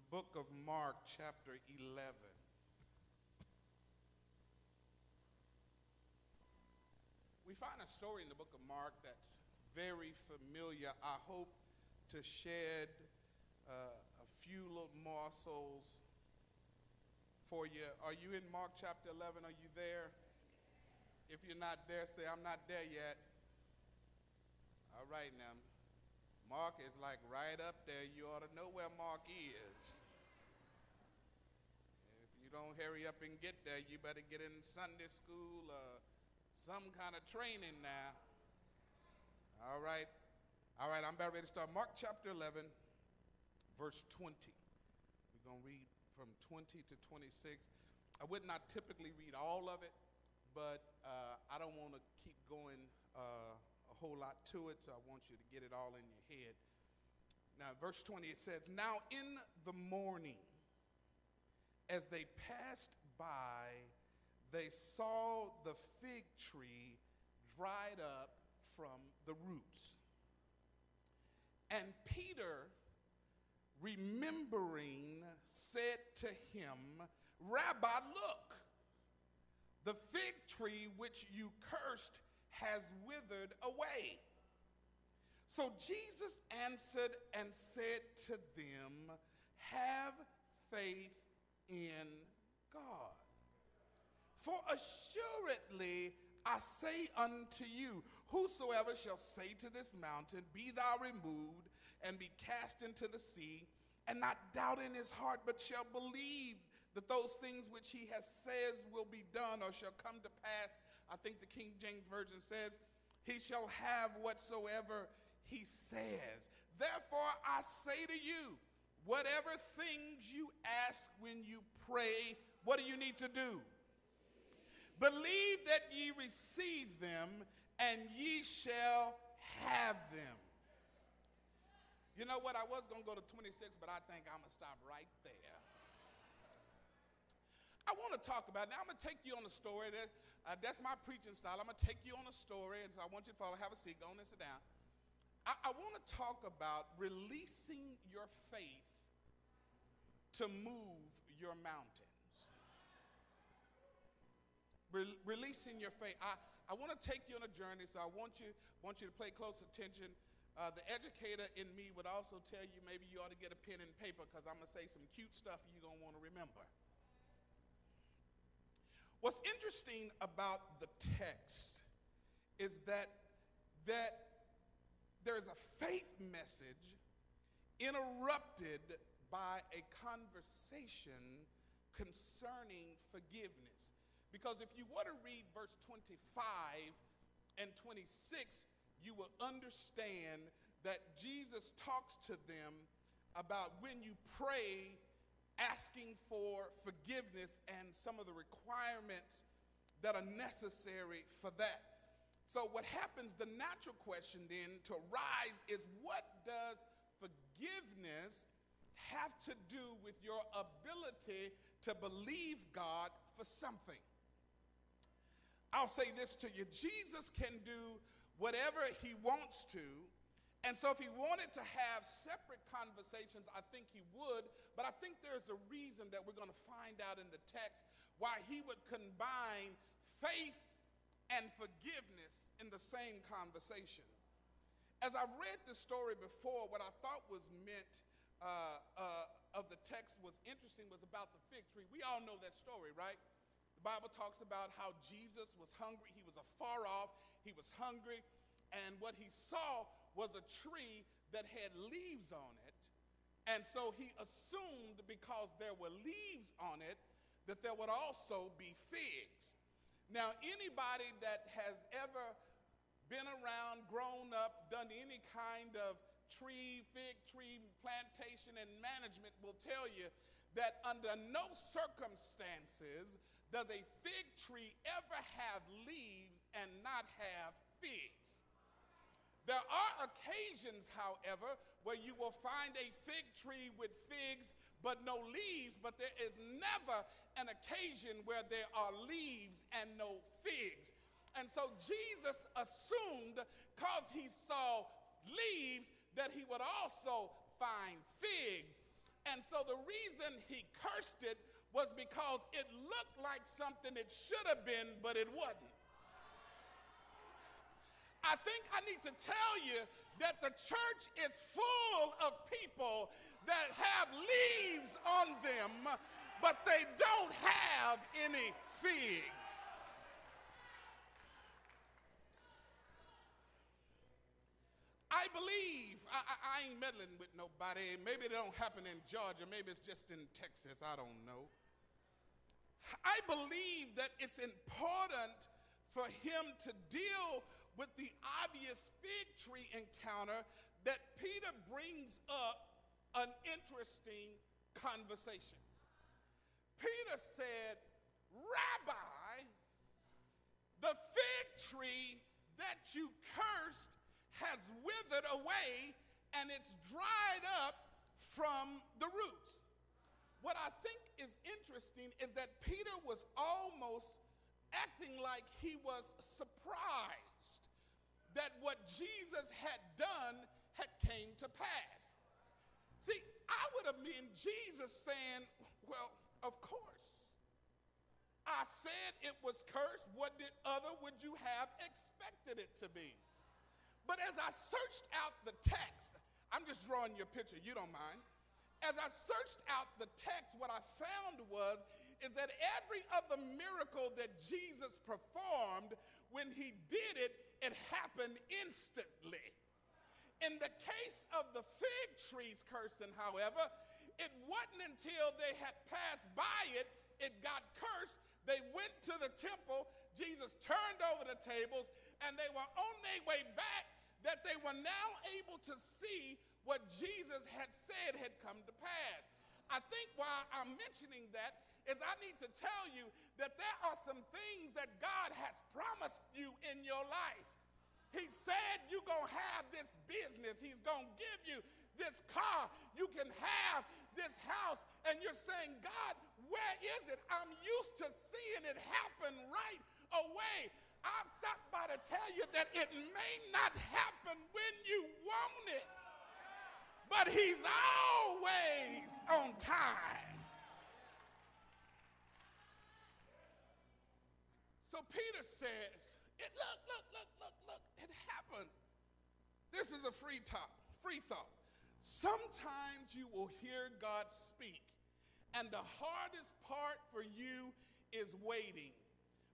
book of Mark, chapter 11. We find a story in the book of Mark that's very familiar. I hope to shed a few little morsels for you. Are you in Mark chapter 11? Are you there? If you're not there, say, I'm not there yet. All right now. Mark is like right up there. You ought to know where Mark is. If you don't hurry up and get there, you better get in Sunday school or some kind of training now. All right, I'm about ready to start. Mark chapter 11, verse 20. We're going to read from 20 to 26. I would not typically read all of it, but I don't want to keep going a whole lot to it, so I want you to get it all in your head. Now, verse 20, it says, Now in the morning, as they passed by, they saw the fig tree dried up from the roots. And Peter, remembering, said to him, Rabbi, look, the fig tree which you cursed has withered away. So Jesus answered and said to them, Have faith in God. For assuredly I say unto you, whosoever shall say to this mountain, Be thou removed, and be cast into the sea, and not doubt in his heart, but shall believe that those things which he has says will be done or shall come to pass. I think the King James Version says, he shall have whatsoever he says. Therefore I say to you, whatever things you ask when you pray, what do you need to do? Believe that ye receive them, and ye shall have them. You know what? I was going to go to 26, but I think I'm going to stop right there. I want to talk about, now I'm going to take you on a story. That's my preaching style. I'm going to take you on a story, and so I want you to follow. Have a seat. Go on and sit down. I want to talk about releasing your faith to move your mountains. Releasing your faith. I want to take you on a journey, so I want you to pay close attention. The educator in me would also tell you maybe you ought to get a pen and paper, because I'm going to say some cute stuff you're going to want to remember. What's interesting about the text is that there is a faith message interrupted by a conversation concerning forgiveness. Because if you were to read verse 25 and 26, you will understand that Jesus talks to them about when you pray, asking for forgiveness and some of the requirements that are necessary for that. So what happens, the natural question then to rise is, what does forgiveness have to do with your ability to believe God for something? I'll say this to you. Jesus can do whatever he wants to. And so if he wanted to have separate conversations, I think he would. But I think there's a reason that we're going to find out in the text why he would combine faith and forgiveness in the same conversation. As I've read this story before, what I thought was meant of the text was interesting was about the fig tree. We all know that story, right? The Bible talks about how Jesus was hungry. He was afar off. He was hungry. And what he saw was a tree that had leaves on it. And so he assumed, because there were leaves on it, that there would also be figs. Now, anybody that has ever been around, grown up, done any kind of fig tree plantation and management will tell you that under no circumstances does a fig tree ever have leaves and not have figs. There are occasions, however, where you will find a fig tree with figs but no leaves, but there is never an occasion where there are leaves and no figs. And so Jesus assumed, because he saw leaves, that he would also find figs. And And so the reason he cursed it was because it looked like something it should have been, but it wasn't. I think I need to tell you that the church is full of people that have leaves on them, but they don't have any figs. I believe, I ain't meddling with nobody. Maybe it don't happen in Georgia. Maybe it's just in Texas. I don't know. I believe that it's important for him to deal with the obvious fig tree encounter that Peter brings up an interesting conversation. Peter said, Rabbi, the fig tree that you cursed has withered away and it's dried up from the roots. What I think is interesting is that Peter was almost acting like he was surprised that what Jesus had done had came to pass. See, I would have been Jesus saying, well, of course. I said it was cursed. What other would you have expected it to be? But as I searched out the text, I'm just drawing your picture, you don't mind. As I searched out the text, what I found is that every other miracle that Jesus performed, when he did it, it happened instantly. In the case of the fig trees cursing, however, it wasn't until they had passed by it, it got cursed. They went to the temple, Jesus turned over the tables, and they were on their way back, that they were now able to see what Jesus had said had come to pass. I think why I'm mentioning that is I need to tell you that there are some things that God has promised you in your life. He said you're going to have this business. He's going to give you this car. You can have this house. And you're saying, God, where is it? I'm used to seeing it happen right away. I've stopped by to tell you that it may not happen when you want it, but he's always on time. So Peter says, look, it happened. This is a free thought. Sometimes you will hear God speak, and the hardest part for you is waiting.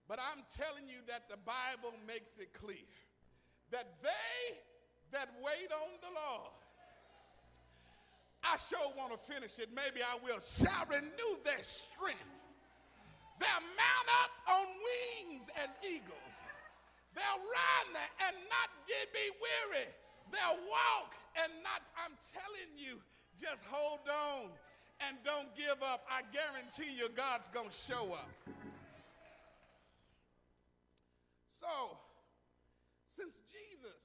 But I'm telling you that the Bible makes it clear that they that wait on the Lord, I sure want to finish it. Maybe I will. Shall renew their strength. They'll mount up on wings as eagles. They'll run and not be weary. They'll walk and not, I'm telling you, just hold on and don't give up. I guarantee you God's going to show up. So, since Jesus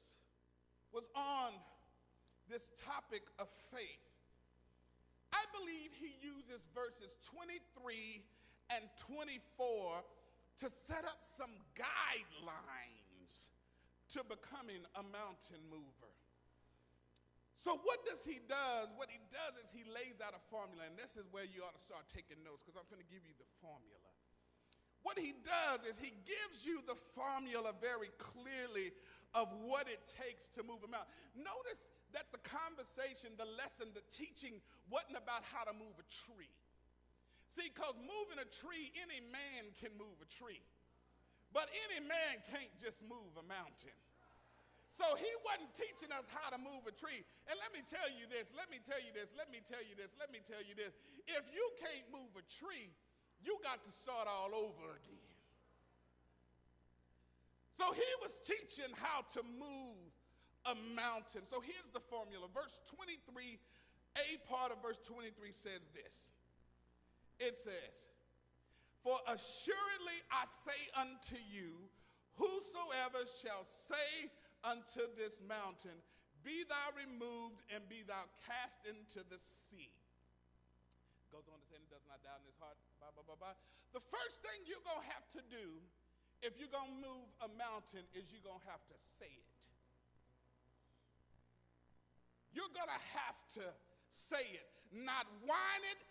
was on this topic of faith, I believe he uses verses 23 and 24 to set up some guidelines to becoming a mountain mover. So what does he do? What he does is he lays out a formula, and this is where you ought to start taking notes because I'm going to give you the formula. What he does is he gives you the formula very clearly of what it takes to move a mountain. Notice that the conversation, the lesson, the teaching wasn't about how to move a tree. See, because moving a tree, any man can move a tree. But any man can't just move a mountain. So he wasn't teaching us how to move a tree. And let me tell you this. If you can't move a tree, you got to start all over again. So he was teaching how to move a mountain. So here's the formula. Verse 23, a part of verse 23 says this. It says, for assuredly I say unto you, whosoever shall say unto this mountain, be thou removed and be thou cast into the sea. Goes on to say, and does not doubt in his heart, blah, blah, blah, blah. The first thing you're going to have to do if you're going to move a mountain is you're going to have to say it. You're going to have to say it. not whining,